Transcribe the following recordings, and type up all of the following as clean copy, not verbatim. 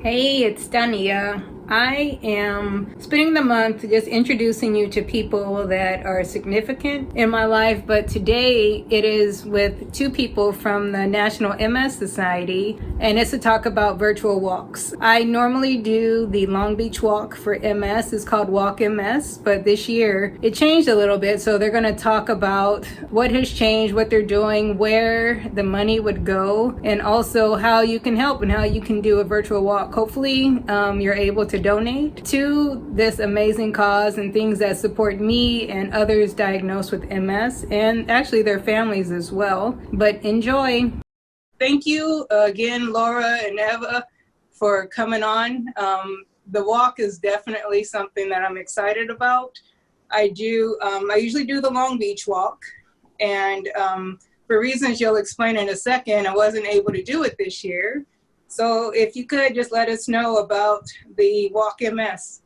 Hey, it's Dania. I am spending the month just introducing you to people that are significant in my life, but today it is with two people from the National MS Society, and it's to talk about virtual walks. I normally do the Long Beach Walk for MS. It's called Walk MS, but this year it changed a little bit, so they're going to talk about what has changed, what they're doing, where the money would go, and also how you can help and how you can do a virtual walk. Hopefully, you're able to donate to this amazing cause and things that support me and others diagnosed with MS and actually their families as well. But enjoy. Thank you again, Laura and Eva, for coming on. The walk is definitely something that I'm excited about. I usually do the Long Beach Walk, and for reasons you'll explain in a second, I wasn't able to do it this year. So if you could just let us know about the Walk MS.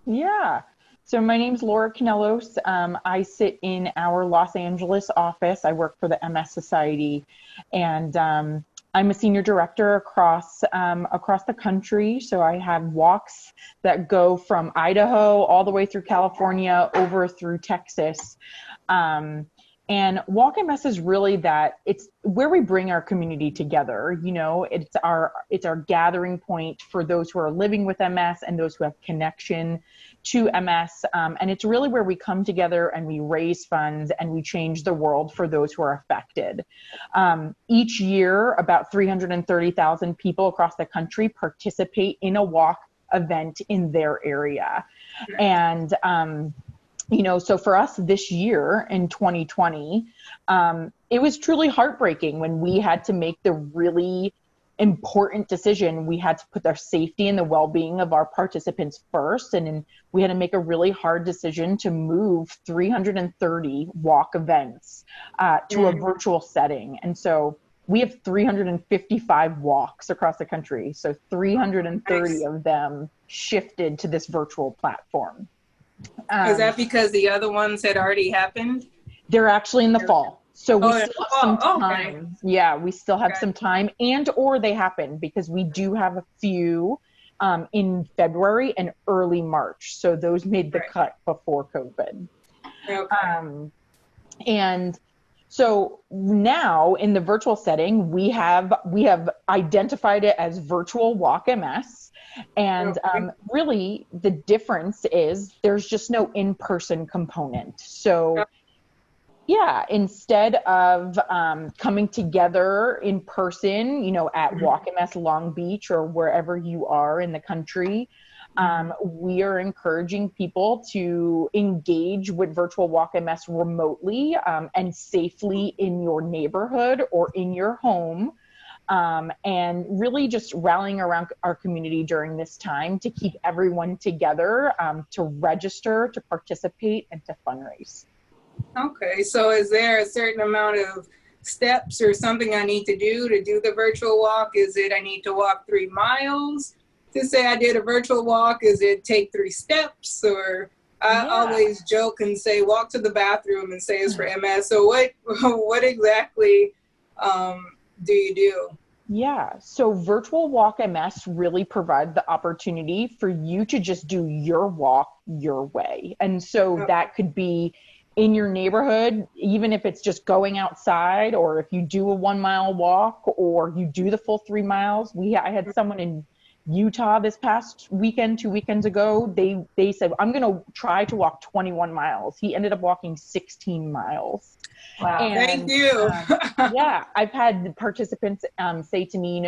Yeah. So my name's Laura Canellos. I sit in our Los Angeles office. I work for the MS Society, and I'm a senior director across the country. So I have walks that go from Idaho all the way through California over through Texas. And Walk MS is really that it's where we bring our community together. You know, it's our gathering point for those who are living with MS and those who have connection to MS. And it's really where we come together and we raise funds and we change the world for those who are affected. Each year, about 330,000 people across the country participate in a walk event in their area. And so for us this year in 2020, it was truly heartbreaking when we had to make the really important decision. We had to put their safety and the well-being of our participants first. And we had to make a really hard decision to move 330 walk events to a virtual setting. And so we have 355 walks across the country. So 330 of them shifted to this virtual platform. Is that because the other ones had already happened? They're actually in the fall. So we still have some time. Okay. Yeah, we still have some time, or they happen because we do have a few in February and early March. So those made the cut before COVID. Okay. And so now in the virtual setting, we have identified it as virtual Walk MS. And really the difference is there's just no in-person component. So yeah, instead of coming together in person, at Walk MS Long Beach or wherever you are in the country, we are encouraging people to engage with virtual Walk MS remotely and safely in your neighborhood or in your home. And really just rallying around our community during this time to keep everyone together, to register, to participate, and to fundraise. Okay, so is there a certain amount of steps or something I need to do the virtual walk? Is it I need to walk 3 miles to say I did a virtual walk? Is it take 3 steps? Or I always joke and say walk to the bathroom and say it's for MS. So what exactly do you do? Yeah, so virtual Walk MS really provides the opportunity for you to just do your walk your way. And so that could be in your neighborhood, even if it's just going outside, or if you do a 1 mile walk, or you do the full 3 miles. I had someone in Utah this past weekend, 2 weekends ago. They said, I'm going to try to walk 21 miles. He ended up walking 16 miles. Wow. And, thank you. Yeah, I've had participants say to me,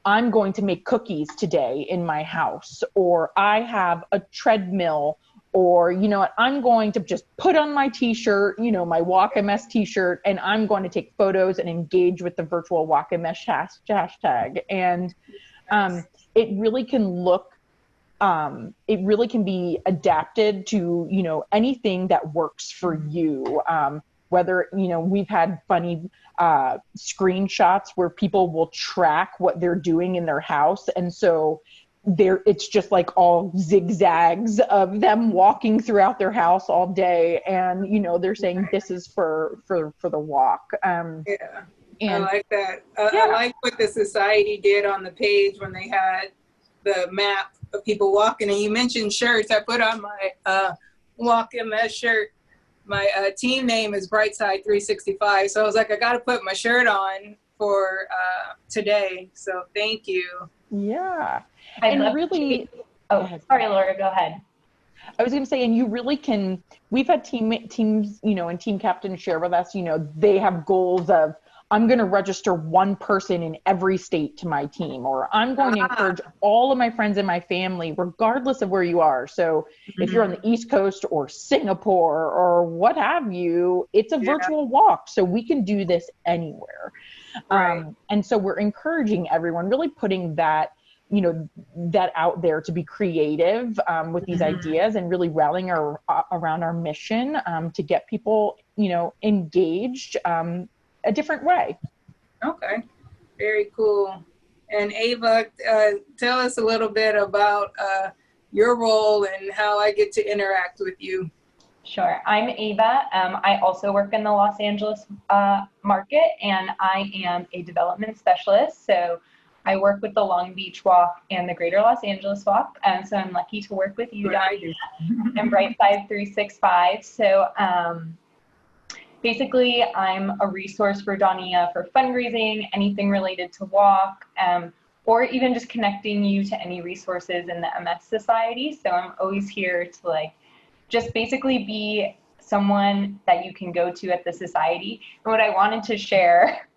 I'm going to make cookies today in my house, or I have a treadmill, or, I'm going to just put on my t-shirt, my Walk MS t-shirt, and I'm going to take photos and engage with the virtual Walk MS hashtag. And it really can be adapted to, anything that works for you. Whether, we've had funny screenshots where people will track what they're doing in their house. And so it's just like all zigzags of them walking throughout their house all day. And, they're saying this is for the walk. And I like that. I like what the society did on the page when they had the map of people walking. And you mentioned shirts. I put on my Walk MS shirt. My team name is Brightside 365. So I was like, I got to put my shirt on for today. So thank you. Yeah. I'd And love really, oh, sorry, Laura, go ahead. I was going to say, and you really can, we've had teams, you know, and team captains share with us, you know, they have goals of, I'm going to register one person in every state to my team, or I'm going to encourage all of my friends and my family, regardless of where you are. So if you're on the East Coast or Singapore or what have you, it's a virtual walk. So we can do this anywhere. Right. And so we're encouraging everyone, really putting that, you know, that out there to be creative with these ideas and really rallying around our mission to get people, you know, engaged a different way. Okay, very cool. And Ava, tell us a little bit about your role and how I get to interact with you. Sure. I'm Ava. I also work in the Los Angeles market, and I am a development specialist. So I work with the Long Beach Walk and the Greater Los Angeles Walk. So I'm lucky to work with you, Donnie, and Brightside 365. So basically, I'm a resource for Dania for fundraising, anything related to walk, or even just connecting you to any resources in the MS Society. So I'm always here to just basically be someone that you can go to at the society. And what I wanted to share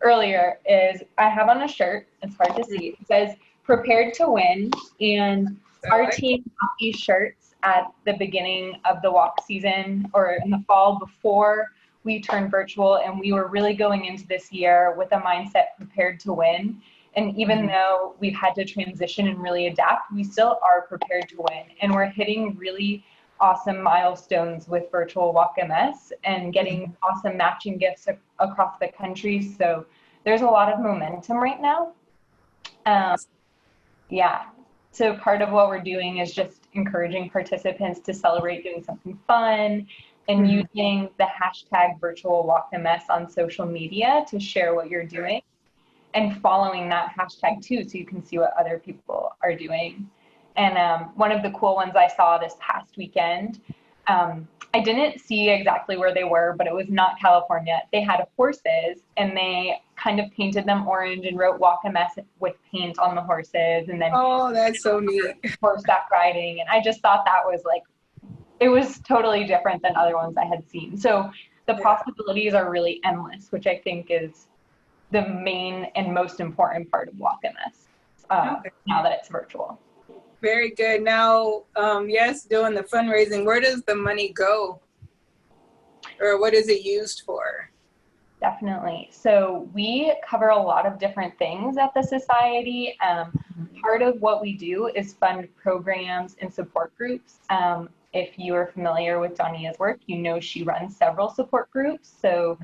earlier is I have on a shirt, it's hard to see, it says prepared to win, and our team got these shirts at the beginning of the walk season or in the fall before we turned virtual, and we were really going into this year with a mindset prepared to win. And even though we've had to transition and really adapt, we still are prepared to win, and we're hitting really awesome milestones with virtual Walk MS and getting awesome matching gifts across the country. So there's a lot of momentum right now. Yeah. So part of what we're doing is just encouraging participants to celebrate doing something fun and using the hashtag virtual Walk MS on social media to share what you're doing and following that hashtag too, so you can see what other people are doing. And one of the cool ones I saw this past weekend, I didn't see exactly where they were, but it was not California. They had horses, and they kind of painted them orange and wrote Walk MS with paint on the horses. And then oh, that's so neat. Horseback riding. And I just thought that was it was totally different than other ones I had seen. So the possibilities are really endless, which I think is the main and most important part of Walk MS now that it's virtual. Very good. Now, yes, doing the fundraising, where does the money go? Or what is it used for? Definitely. So we cover a lot of different things at the society. Part of what we do is fund programs and support groups. If you are familiar with Dania's work, you know she runs several support groups. So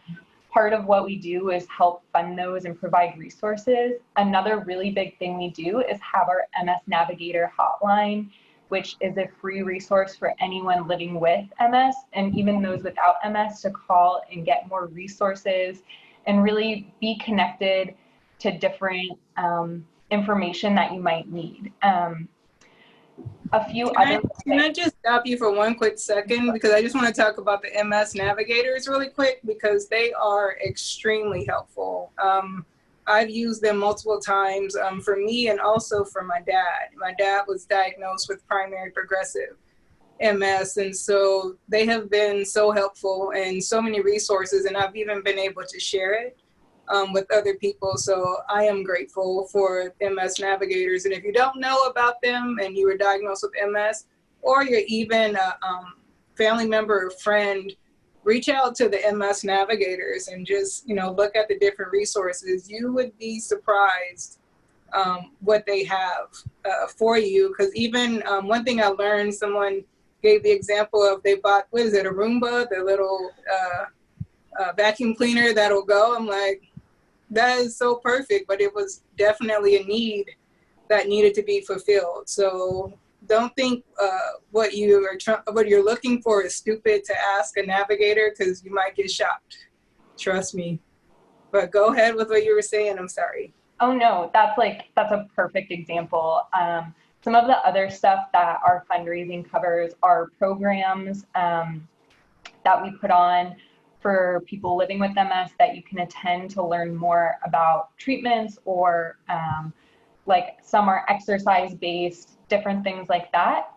part of what we do is help fund those and provide resources. Another really big thing we do is have our MS Navigator hotline, which is a free resource for anyone living with MS and even those without MS to call and get more resources and really be connected to different information that you might need. Can I just stop you for one quick second? Because I just want to talk about the MS Navigators really quick, because they are extremely helpful. I've used them multiple times for me and also for my dad. My dad was diagnosed with primary progressive MS, and so they have been so helpful and so many resources, and I've even been able to share it with other people. So I am grateful for MS Navigators. And if you don't know about them and you were diagnosed with MS, or you're even a family member or friend, reach out to the MS Navigators and just, look at the different resources. You would be surprised what they have for you. Because even one thing I learned, someone gave the example of they bought, a Roomba, the little vacuum cleaner that'll go. I'm like, that is so perfect, but it was definitely a need that needed to be fulfilled. So don't think what you're looking for is stupid to ask a navigator, because you might get shocked. Trust me. But go ahead with what you were saying. I'm sorry. Oh no, that's a perfect example. Some of the other stuff that our fundraising covers are programs that we put on for people living with MS that you can attend to learn more about treatments, or like some are exercise based, different things like that.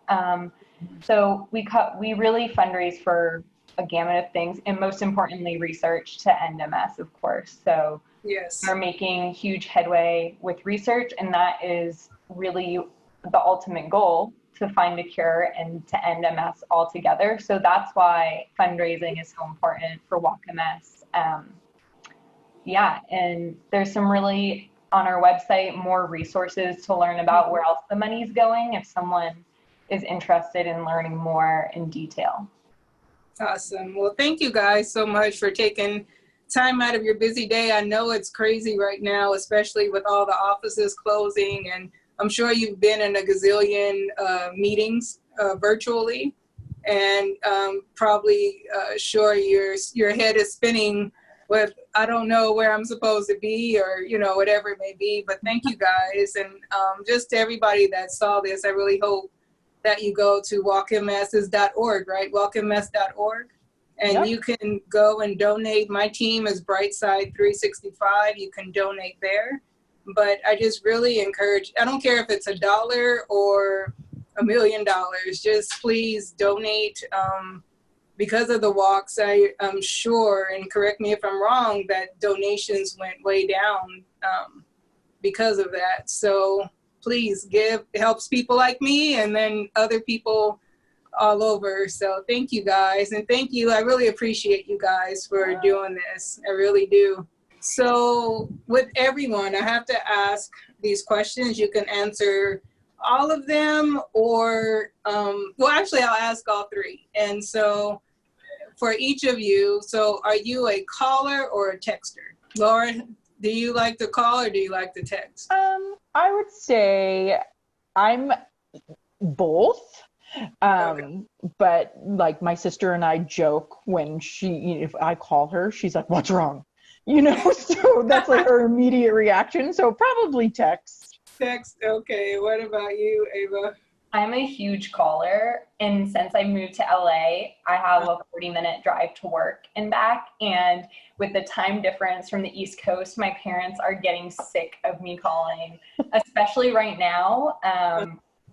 So we really fundraise for a gamut of things, and most importantly, research to end MS, of course. So Yes. we're making huge headway with research, and that is really the ultimate goal, to find a cure and to end MS altogether. So that's why fundraising is so important for Walk MS. Yeah, and there's some really, on our website, more resources to learn about where else the money's going if someone is interested in learning more in detail. Awesome. Well, thank you guys so much for taking time out of your busy day. I know it's crazy right now, especially with all the offices closing, and I'm sure you've been in a gazillion meetings virtually, and probably sure your head is spinning with, I don't know where I'm supposed to be, or whatever it may be. But thank you guys, and just to everybody that saw this, I really hope that you go to walkms.org, right? walkms.org. And Yep. you can go and donate. My team is Brightside 365. You can donate there. But I just really encourage, I don't care if it's $1 or $1 million, just please donate. Because of the walks, I'm sure, and correct me if I'm wrong, that donations went way down because of that. So please give. It helps people like me and then other people all over. So thank you guys. And thank you. I really appreciate you guys for doing this. I really do. So with everyone, I have to ask these questions. You can answer all of them, or, well, actually, I'll ask all three. And so for each of you, so are you a caller or a texter? Laura, do you like to call or do you like to text? I would say I'm both. Okay. But like my sister and I joke when if I call her, she's like, "What's wrong?" So that's like her immediate reaction. So probably text. Text, okay. What about you, Ava? I'm a huge caller, and since I moved to LA, I have a 40-minute drive to work and back. And with the time difference from the East Coast, my parents are getting sick of me calling, especially right now.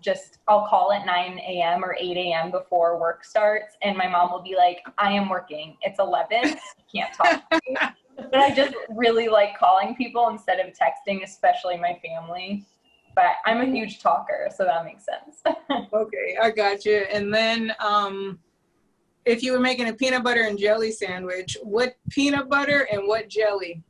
Just I'll call at 9 a.m. or 8 a.m. before work starts, and my mom will be like, "I am working. It's 11. You can't talk to me." But I just really like calling people instead of texting, especially my family. But I'm a huge talker, so that makes sense. Okay, I got you. And then if you were making a peanut butter and jelly sandwich, what peanut butter and what jelly?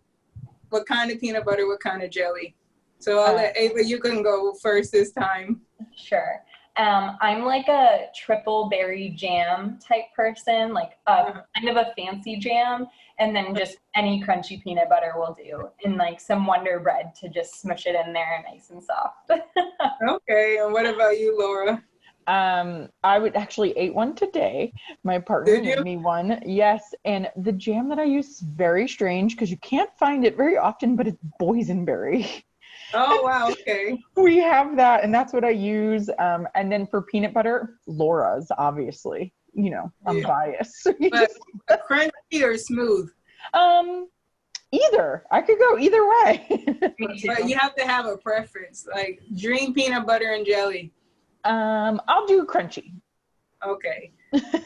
What kind of peanut butter, what kind of jelly? So I'll let Ava, you can go first this time. Sure. I'm like a triple berry jam type person, like kind of a fancy jam, and then just any crunchy peanut butter will do, and like some Wonder Bread to just smush it in there nice and soft. Okay, and what about you, Laura? I would actually ate one today. My partner Did made you? me one. Yes. And the jam that I use is very strange because you can't find it very often, but it's boysenberry. Oh, wow, okay. We have that, and that's what I use. And then for peanut butter, Laura's, obviously. I'm Yeah. biased. So But crunchy or smooth? Either. I could go either way. Me too. But you have to have a preference, like dream peanut butter and jelly. I'll do crunchy. Okay,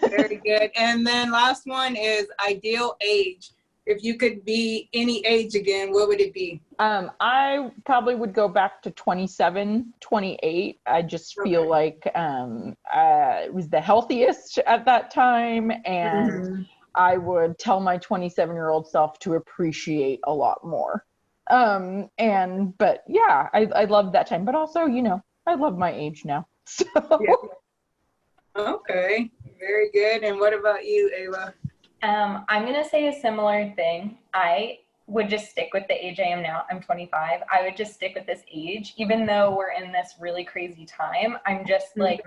very good. And then last one is ideal age. If you could be any age again, what would it be? I probably would go back to 27, 28. I just feel like it was the healthiest at that time, and I would tell my 27-year-old self to appreciate a lot more. But yeah, I love that time, but also, I love my age now. So Yeah. Okay, very good. And what about you, Ayla? I'm going to say a similar thing. I would just stick with the age I am now. I'm 25. I would just stick with this age, even though we're in this really crazy time. I'm just like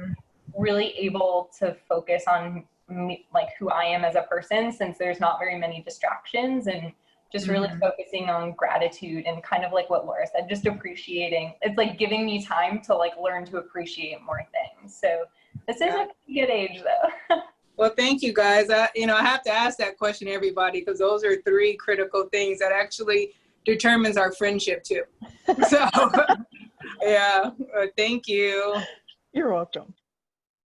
really able to focus on me, like who I am as a person, since there's not very many distractions, and just really Mhm. focusing on gratitude and kind of like what Laura said, just appreciating. It's like giving me time to like learn to appreciate more things. So this is a pretty good age though. Well, thank you guys. I have to ask that question to everybody because those are three critical things that actually determines our friendship too. So, yeah, thank you. You're welcome.